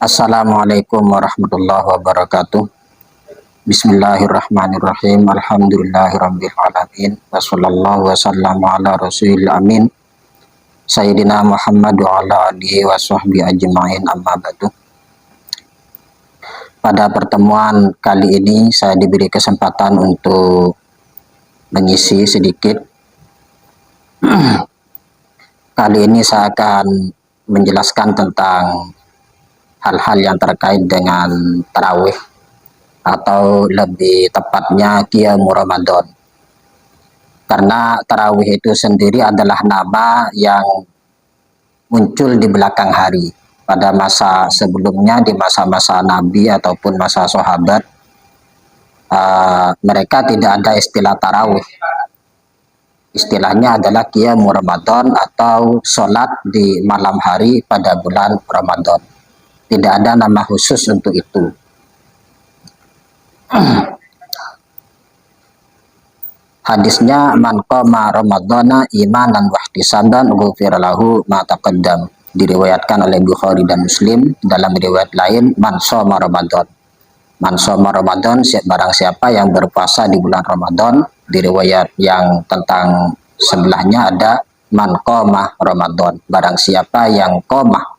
Assalamualaikum warahmatullahi wabarakatuh. Bismillahirrahmanirrahim. Alhamdulillahirabbil alamin. Wassallallahu wasallam ala rasulil amin. Sayyidina Muhammad wa ala alihi wa sahbihi ajma'in, amma ba'du. Pada pertemuan kali ini saya diberi kesempatan untuk mengisi sedikit. Kali ini saya akan menjelaskan tentang hal-hal yang terkait dengan tarawih atau lebih tepatnya Qiyamul Ramadan. Karena tarawih itu sendiri adalah nama yang muncul di belakang hari. Pada masa sebelumnya, di masa-masa Nabi ataupun masa sahabat, mereka tidak ada istilah tarawih. Istilahnya adalah Qiyamul Ramadan atau sholat di malam hari pada bulan Ramadan. Tidak ada nama khusus untuk itu. Hadisnya, man qama ramadhana imanan wa ihtisaban ghufira lahu ma taqaddam. Diriwayatkan oleh Bukhari dan Muslim. Dalam riwayat lain, man shoma Ramadan. Man shoma Ramadan, barang siapa yang berpuasa di bulan Ramadan. Di riwayat yang tentang sebelahnya ada man qama Ramadan. Barang siapa yang qamah,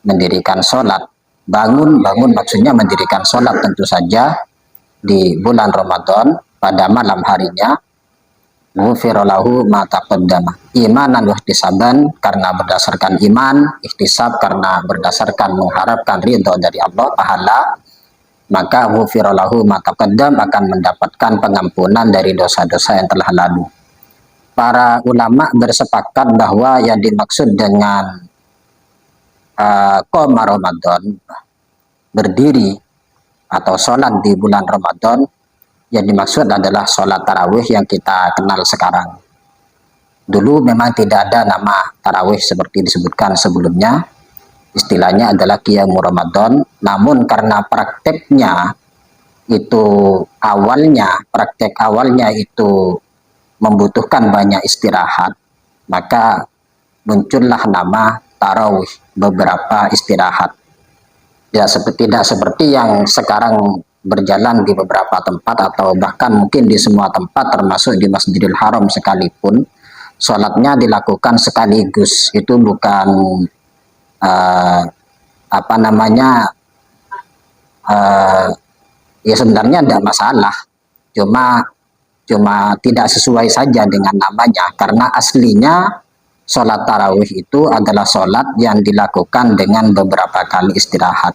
mendirikan sholat, bangun maksudnya mendirikan sholat tentu saja di bulan Ramadan pada malam harinya, ghufira lahu ma taqaddama, imanan wa ihtisaban, karena berdasarkan iman, ihtisab karena berdasarkan mengharapkan ridho dari Allah, pahala, maka ghufira lahu ma taqaddam, akan mendapatkan pengampunan dari dosa-dosa yang telah lalu. Para ulama bersepakat bahwa yang dimaksud dengan qoma Ramadan, berdiri atau sholat di bulan Ramadan, yang dimaksud adalah sholat tarawih yang kita kenal sekarang. Dulu memang tidak ada nama tarawih seperti disebutkan sebelumnya. Istilahnya adalah Qiyamul Ramadan. Namun karena praktek awalnya itu membutuhkan banyak istirahat, maka muncullah nama tarawih, beberapa istirahat. Tidak seperti yang sekarang berjalan di beberapa tempat atau bahkan mungkin di semua tempat, termasuk di Masjidil Haram sekalipun, sholatnya dilakukan sekaligus. Itu bukan ya sebenarnya tidak masalah, cuma tidak sesuai saja dengan namanya, karena aslinya sholat tarawih itu adalah sholat yang dilakukan dengan beberapa kali istirahat.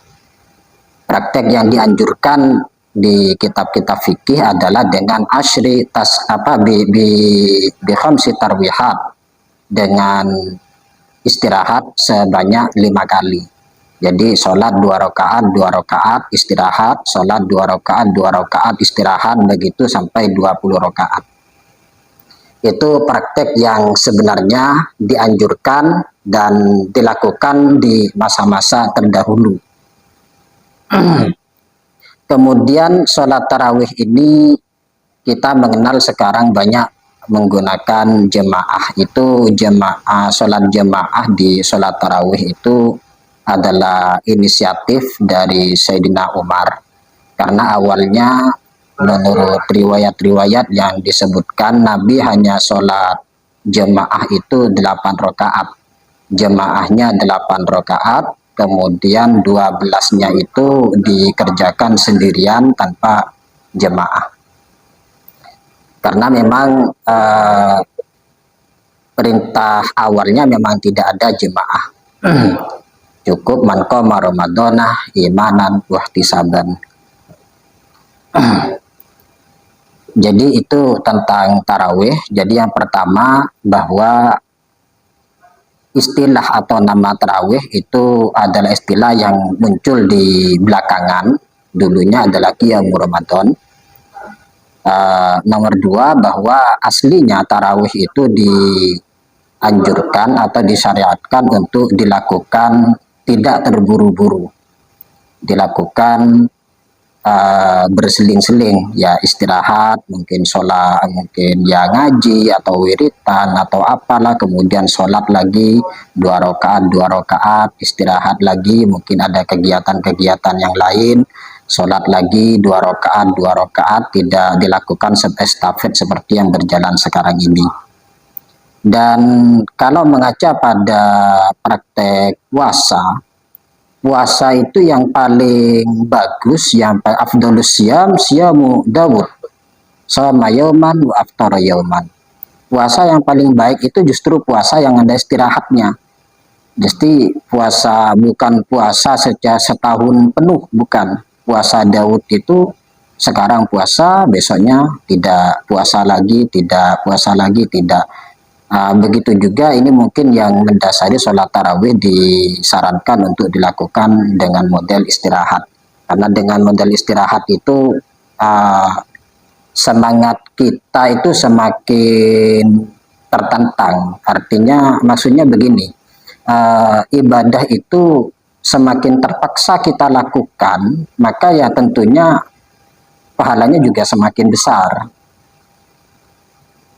Praktek yang dianjurkan di kitab-kitab fikih adalah dengan khamsi tarwihat, dengan istirahat sebanyak 5 kali. Jadi sholat 2 rakaat istirahat, sholat 2 rakaat istirahat, begitu sampai 20 rakaat. Itu praktek yang sebenarnya dianjurkan dan dilakukan di masa-masa terdahulu. Kemudian sholat tarawih ini kita mengenal sekarang banyak menggunakan jemaah. Itu sholat jemaah di sholat tarawih itu adalah inisiatif dari Sayyidina Umar. Karena awalnya menurut riwayat-riwayat yang disebutkan, Nabi hanya sholat jemaah itu 8 rakaat. Jemaahnya 8 rakaat, kemudian 12-nya itu dikerjakan sendirian tanpa jemaah. Karena memang perintah awalnya memang tidak ada jemaah. Cukup man qama ramadhana imanan wa ihtisaban. Jadi itu tentang tarawih. Jadi yang pertama, bahwa istilah atau nama tarawih itu adalah istilah yang muncul di belakangan. Dulunya adalah Qiyamul Ramadan. Nomor 2, bahwa aslinya tarawih itu dianjurkan atau disyariatkan untuk dilakukan tidak terburu-buru, dilakukan berseling-seling, ya istirahat, mungkin sholat, mungkin ya ngaji atau wiritan atau apalah, kemudian sholat lagi 2 rakaat, istirahat lagi, mungkin ada kegiatan-kegiatan yang lain, sholat lagi 2 rakaat, tidak dilakukan estafet seperti yang berjalan sekarang ini. Dan kalau mengaca pada praktek puasa itu yang paling bagus, yang paling afdolus siyamu Dawud, shoma yauman wa aftara yauman. Puasa yang paling baik itu justru puasa yang ada istirahatnya. Jadi puasa bukan puasa sejak setahun penuh, bukan. Puasa Daud itu sekarang puasa, besoknya tidak puasa lagi, tidak puasa lagi, tidak. Begitu juga ini mungkin yang mendasari sholat tarawih disarankan untuk dilakukan dengan model istirahat. Karena dengan model istirahat itu semangat kita itu semakin tertantang. Artinya maksudnya begini, ibadah itu semakin terpaksa kita lakukan, maka ya tentunya pahalanya juga semakin besar.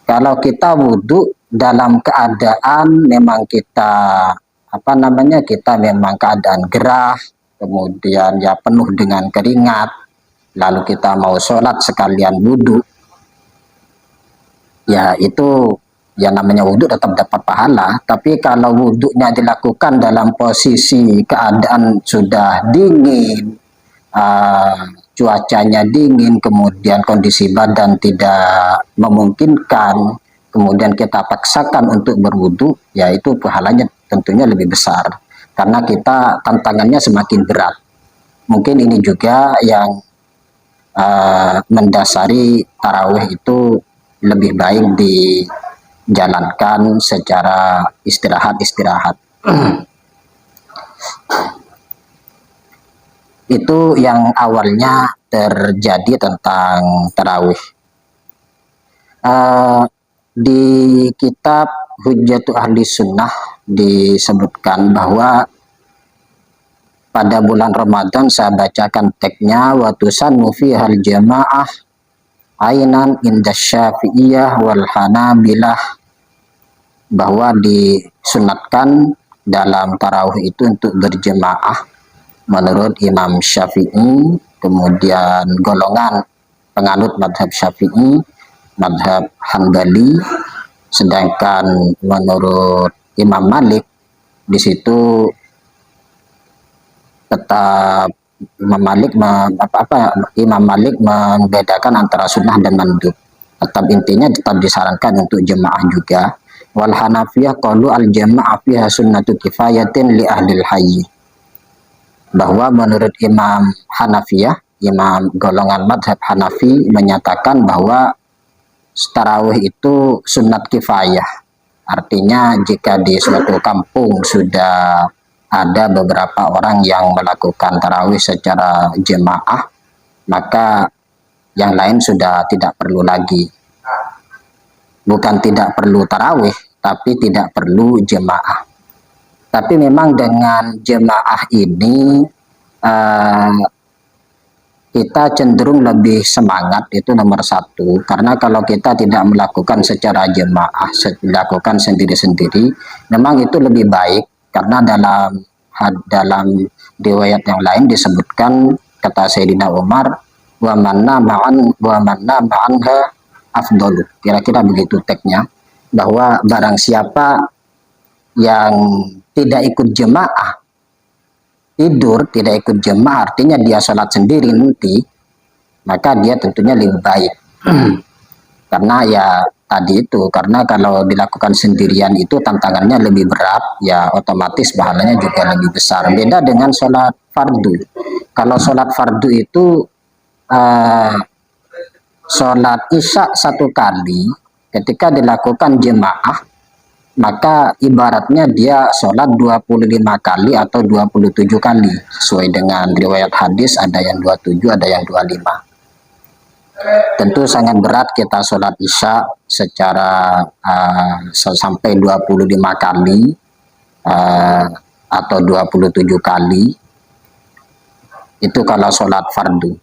Kalau kita wudhu dalam keadaan memang kita kita memang keadaan gerah, kemudian ya penuh dengan keringat, lalu kita mau sholat sekalian wudhu, ya itu ya namanya wudhu tetap dapat pahala. Tapi kalau wudhunya dilakukan dalam posisi keadaan sudah dingin, cuacanya dingin, kemudian kondisi badan tidak memungkinkan, kemudian kita paksakan untuk berwudu, ya itu pahalanya tentunya lebih besar karena kita tantangannya semakin berat. Mungkin ini juga yang mendasari tarawih itu lebih baik dijalankan secara istirahat-istirahat. Itu yang awalnya terjadi tentang tarawih. Di kitab Hujjatu Ahli Sunnah disebutkan bahwa pada bulan Ramadan, saya bacakan teksnya, wa tusannu fihal jamaah ainan inda Syafi'iyah wal Hanabilah, bahwa disunatkan dalam tarawih itu untuk berjemaah menurut Imam Syafi'i, kemudian golongan penganut madhab Syafi'i, madhab Hanbali, sedangkan menurut Imam Malik di situ tetap Imam Malik membedakan antara sunnah dan mandub. Tetap intinya tetap disarankan untuk jemaah juga. Wal Hanafiyah qalu al jamaah fiha sunnatu kifayatin li ahlil hayy, bahwa menurut Imam Hanafiyah, Imam golongan madhab Hanafi menyatakan bahwa tarawih itu sunat kifayah. Artinya jika di suatu kampung sudah ada beberapa orang yang melakukan tarawih secara jemaah, maka yang lain sudah tidak perlu lagi. Bukan tidak perlu tarawih, tapi tidak perlu jemaah. Tapi memang dengan jemaah ini kita cenderung lebih semangat, itu nomor satu. Karena kalau kita tidak melakukan secara jemaah, dilakukan sendiri-sendiri, memang itu lebih baik. Karena dalam riwayat yang lain disebutkan, kata Sayyidina Umar, wa manna ma'anha afdalu. Kira-kira begitu teksnya, bahwa barang siapa yang tidak ikut jemaah, tidur tidak ikut jemaah, artinya dia sholat sendiri nanti, maka dia tentunya lebih baik. Karena ya tadi itu, karena kalau dilakukan sendirian itu tantangannya lebih berat, ya otomatis pahalanya juga lebih besar. Beda dengan sholat fardu. Kalau sholat fardu itu sholat isya 1 kali, ketika dilakukan jemaah, maka ibaratnya dia sholat 25 kali atau 27 kali. Sesuai dengan riwayat hadis, ada yang 27, ada yang 25. Tentu sangat berat kita sholat isya secara sampai 25 kali atau 27 kali. Itu kalau sholat fardu.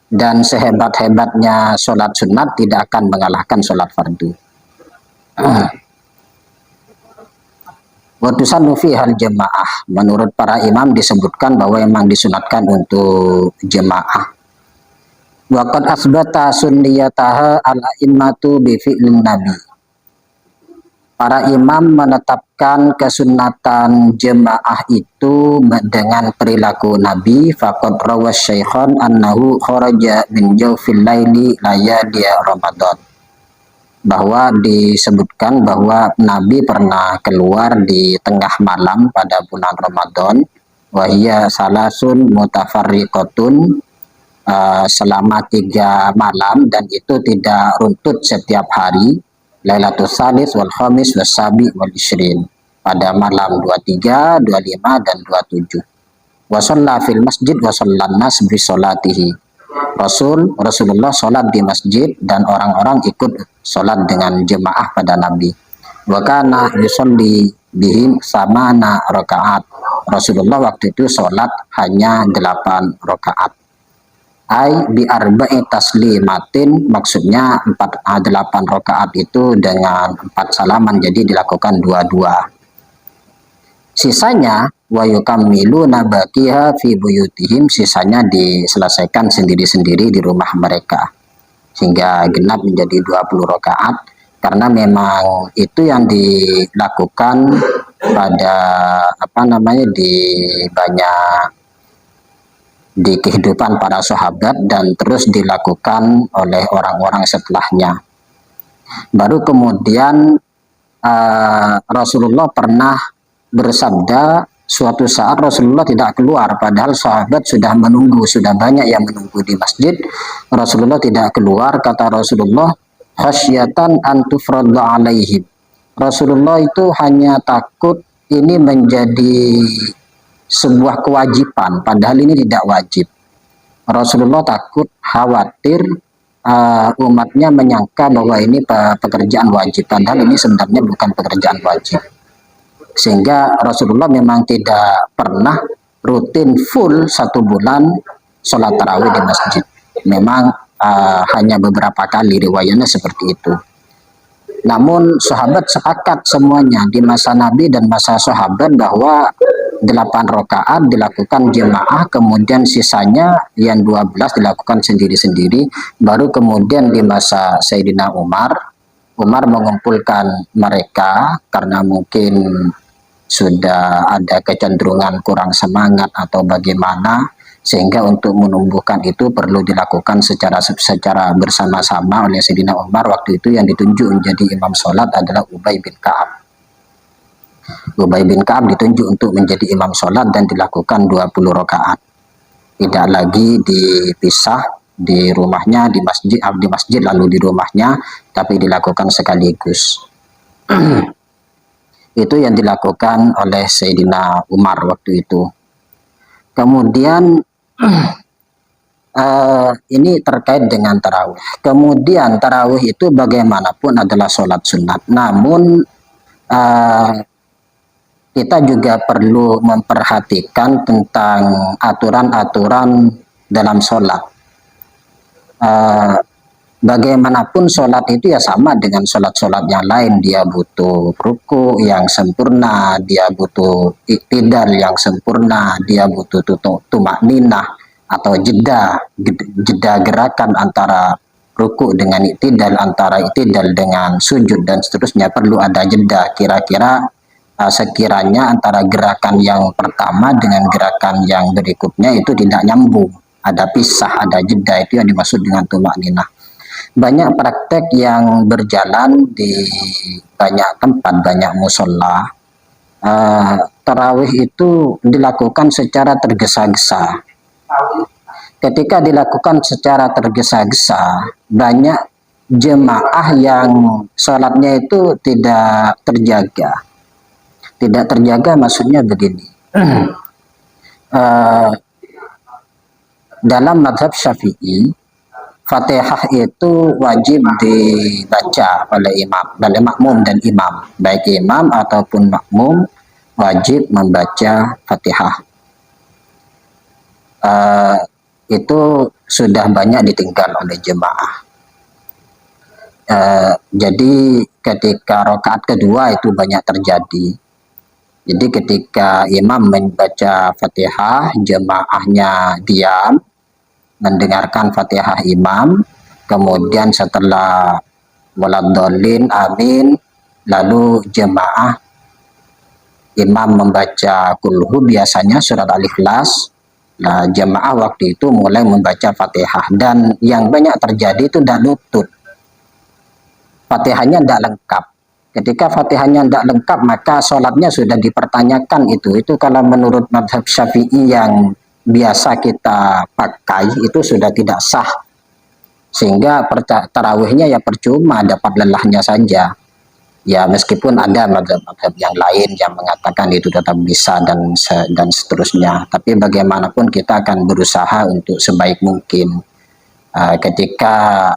dan sehebat-hebatnya sholat sunat tidak akan mengalahkan sholat fardu. Watusan hal jemaah, menurut para imam disebutkan bahwa memang disunatkan untuk jemaah. Waqad asbata sunniyataha al-immatu bi fi'lin nabi. Para imam menetapkan kesunatan jemaah itu dengan perilaku Nabi. Faqad rawas syaikhan annahu kharaja min jawfil laili layali Ramadan. Bahwa disebutkan bahwa Nabi pernah keluar di tengah malam pada bulan Ramadan. Wahia salasun mutafarriqatun, selama 3 malam, dan itu tidak runtut setiap hari. Lailatul Salis wal Khamis was Sabi wal Ishrin, pada malam 23, 25 dan 27. Wa shalla fil masjid wa shallan nas bi sholatihi. Rasulullah sholat di masjid dan orang-orang ikut sholat dengan jemaah pada Nabi. Wa kana yusolli bihim samana rakaat. Rasulullah waktu itu sholat hanya 8 rakaat. Ai bi arba'i taslimatin, maksudnya 8 rakaat itu dengan 4 salaman, jadi dilakukan 2-2. Sisanya wa yukammiluna baqiha fi buyutihim, sisanya diselesaikan sendiri-sendiri di rumah mereka sehingga genap menjadi 20 rakaat, karena memang itu yang dilakukan pada di kehidupan para sahabat dan terus dilakukan oleh orang-orang setelahnya. Baru kemudian Rasulullah pernah bersabda, suatu saat Rasulullah tidak keluar padahal sahabat sudah menunggu, sudah banyak yang menunggu di masjid. Rasulullah tidak keluar, kata Rasulullah, khasyatan an tufradha alaihim. Rasulullah itu hanya takut ini menjadi sebuah kewajiban, padahal ini tidak wajib. Rasulullah takut, khawatir umatnya menyangka bahwa ini pekerjaan wajib, padahal ini sebenarnya bukan pekerjaan wajib. Sehingga Rasulullah memang tidak pernah rutin full 1 bulan sholat tarawih di masjid. Memang hanya beberapa kali riwayatnya seperti itu. Namun sahabat sepakat semuanya di masa Nabi dan masa sahabat bahwa 8 rakaat dilakukan jemaah, kemudian sisanya yang 12 dilakukan sendiri-sendiri. Baru kemudian di masa Sayyidina Umar mengumpulkan mereka karena mungkin sudah ada kecenderungan kurang semangat atau bagaimana, sehingga untuk menumbuhkan itu perlu dilakukan secara bersama-sama oleh Sayyidina Umar. Waktu itu yang ditunjuk menjadi imam sholat adalah Ubay bin Ka'ab. Ubay bin Ka'ab ditunjuk untuk menjadi imam sholat dan dilakukan 20 rakaat. Tidak lagi dipisah di rumahnya, di masjid lalu di rumahnya, tapi dilakukan sekaligus. Itu yang dilakukan oleh Sayyidina Umar waktu itu. Kemudian ini terkait dengan tarawih. Kemudian tarawih itu bagaimanapun adalah sholat sunat. Namun kita juga perlu memperhatikan tentang aturan-aturan dalam sholat. Bagaimanapun sholat itu ya sama dengan sholat-sholat yang lain. Dia butuh ruku yang sempurna, dia butuh iktidal yang sempurna, dia butuh tumak ninah atau jeda gerakan antara ruku dengan iktidal, antara iktidal dengan sujud dan seterusnya. Perlu ada jeda, kira-kira sekiranya antara gerakan yang pertama dengan gerakan yang berikutnya itu tidak nyambung, ada pisah, ada jeda, itu yang dimaksud dengan tumak ninah. Banyak praktek yang berjalan di banyak tempat, banyak musola. Tarawih itu dilakukan secara tergesa-gesa. Ketika dilakukan secara tergesa-gesa, banyak jemaah yang sholatnya itu tidak terjaga. Tidak terjaga maksudnya begini. Dalam mazhab Syafi'i, Fatihah itu wajib dibaca oleh makmum dan imam. Baik imam ataupun makmum wajib membaca Fatihah. itu sudah banyak ditinggal oleh jemaah. Jadi ketika rakaat kedua itu banyak terjadi. Jadi ketika imam membaca Fatihah, jemaahnya diam mendengarkan Fatihah imam, kemudian setelah waladhdallin amin, lalu jemaah imam membaca kulhu biasanya surat al-ikhlas. Nah, jemaah waktu itu mulai membaca Fatihah, dan yang banyak terjadi itu tidak lutut. Fatihahnya tidak lengkap. Ketika Fatihahnya tidak lengkap, maka sholatnya sudah dipertanyakan itu. Itu kalau menurut mazhab Syafi'i yang biasa kita pakai, itu sudah tidak sah. Sehingga tarawihnya ya percuma, dapat lelahnya saja. Ya meskipun ada mazhab-mazhab yang lain yang mengatakan itu tetap bisa dan seterusnya. Tapi bagaimanapun kita akan berusaha untuk sebaik mungkin. Ketika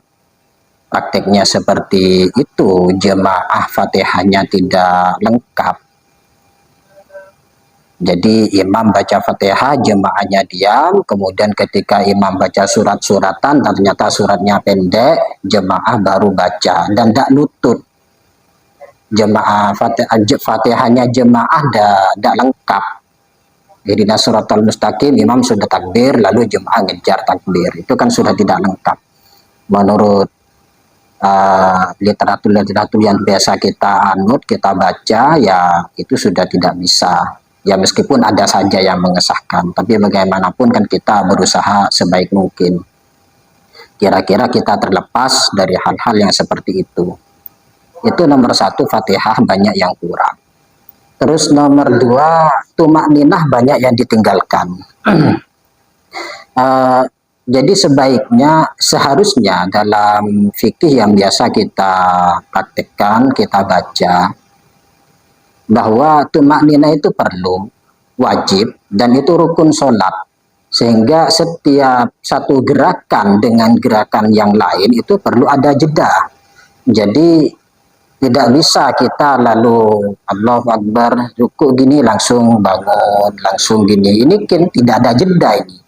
prakteknya seperti itu, jemaah Fatihahnya tidak lengkap, jadi imam baca Fatihah, jemaahnya diam, kemudian ketika imam baca surat-suratan dan ternyata suratnya pendek, jemaah baru baca dan tidak lutut. Jemaah Fatihahnya jemaah tidak lengkap. Jadi suratul mustaqim, imam sudah takbir lalu jemaah ngejar takbir, itu kan sudah tidak lengkap menurut literatur yang biasa kita anut, kita baca, ya itu sudah tidak bisa. Ya meskipun ada saja yang mengesahkan, tapi bagaimanapun kan kita berusaha sebaik mungkin. Kira-kira kita terlepas dari hal-hal yang seperti itu. Itu nomor satu, Fatihah banyak yang kurang. Terus nomor dua, tumakninah banyak yang ditinggalkan. Jadi sebaiknya, seharusnya dalam fikih yang biasa kita praktekkan, kita baca, bahwa tumakninah itu perlu, wajib, dan itu rukun sholat. Sehingga setiap satu gerakan dengan gerakan yang lain itu perlu ada jeda. Jadi tidak bisa kita lalu Allahu Akbar, ruku gini langsung bangun, langsung gini. Ini kan tidak ada jeda ini.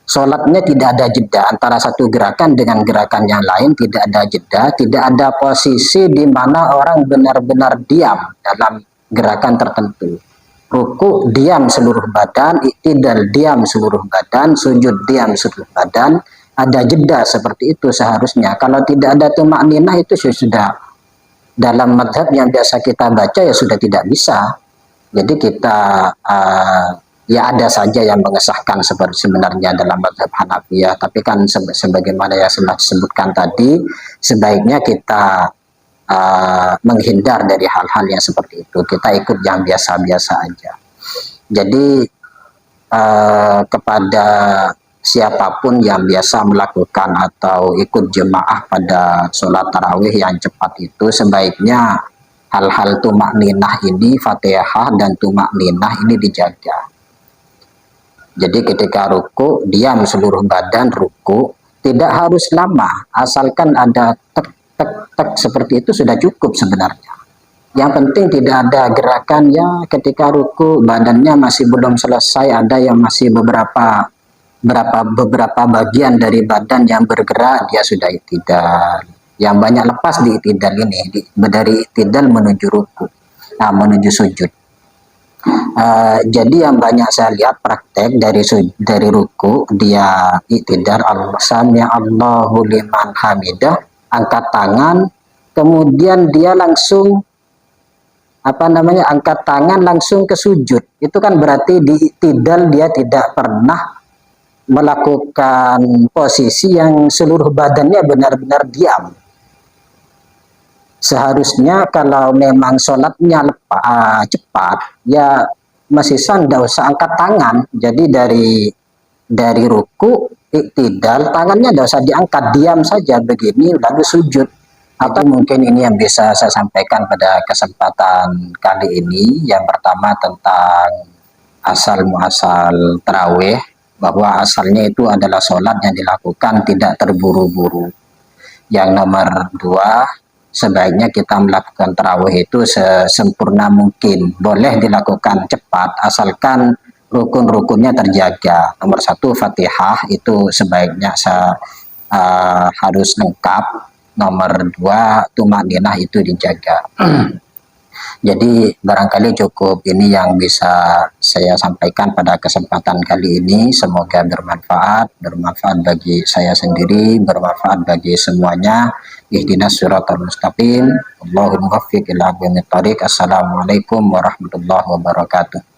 Sholatnya tidak ada jeda antara satu gerakan dengan gerakan yang lain, tidak ada jeda, tidak ada posisi di mana orang benar-benar diam dalam gerakan tertentu. Ruku diam seluruh badan, i'tidal diam seluruh badan, sujud diam seluruh badan, ada jeda seperti itu seharusnya. Kalau tidak ada tumakninah itu sudah dalam mazhab yang biasa kita baca ya sudah tidak bisa. Jadi kita ya ada saja yang mengesahkan seperti sebenarnya dalam mazhab Hanafiyah, tapi kan sebagaimana yang sudah disebutkan tadi, sebaiknya kita menghindar dari hal-hal yang seperti itu. Kita ikut yang biasa-biasa aja. Jadi kepada siapapun yang biasa melakukan atau ikut jemaah pada sholat tarawih yang cepat itu, sebaiknya hal-hal tumakninah ini, Fatihah dan tumakninah ini dijaga. Jadi ketika ruku, diam seluruh badan ruku, tidak harus lama, asalkan ada tek seperti itu sudah cukup sebenarnya. Yang penting tidak ada gerakannya ketika ruku, badannya masih belum selesai, ada yang masih beberapa bagian dari badan yang bergerak, dia sudah i'tidal. Yang banyak lepas di i'tidal ini, dari i'tidal menuju ruku, menuju sujud. Jadi yang banyak saya lihat praktek dari ruku, dia i'tidal, Sami Allahu liman hamidah, angkat tangan, kemudian dia langsung angkat tangan langsung ke sujud. Itu kan berarti di i'tidal dia tidak pernah melakukan posisi yang seluruh badannya benar-benar diam. Seharusnya kalau memang sholatnya cepat, ya masih tidak usah angkat tangan. Jadi dari ruku, i'tidal, tangannya tidak usah diangkat, diam saja begini lalu sujud. Atau mungkin ini yang bisa saya sampaikan pada kesempatan kali ini. Yang pertama tentang asal muasal tarawih, bahwa asalnya itu adalah sholat yang dilakukan tidak terburu-buru. Yang nomor dua, sebaiknya kita melakukan tarawih itu sesempurna mungkin. Boleh dilakukan cepat, asalkan rukun-rukunnya terjaga. Nomor satu Fatihah itu sebaiknya harus lengkap. Nomor dua tumakninah itu dijaga. Jadi barangkali cukup ini yang bisa saya sampaikan pada kesempatan kali ini. Semoga bermanfaat bagi saya sendiri, bermanfaat bagi semuanya. Ihdinas siratal mustaqim. Allahumma waffiq ila aqwamit thoriq. Assalamualaikum warahmatullahi wabarakatuh.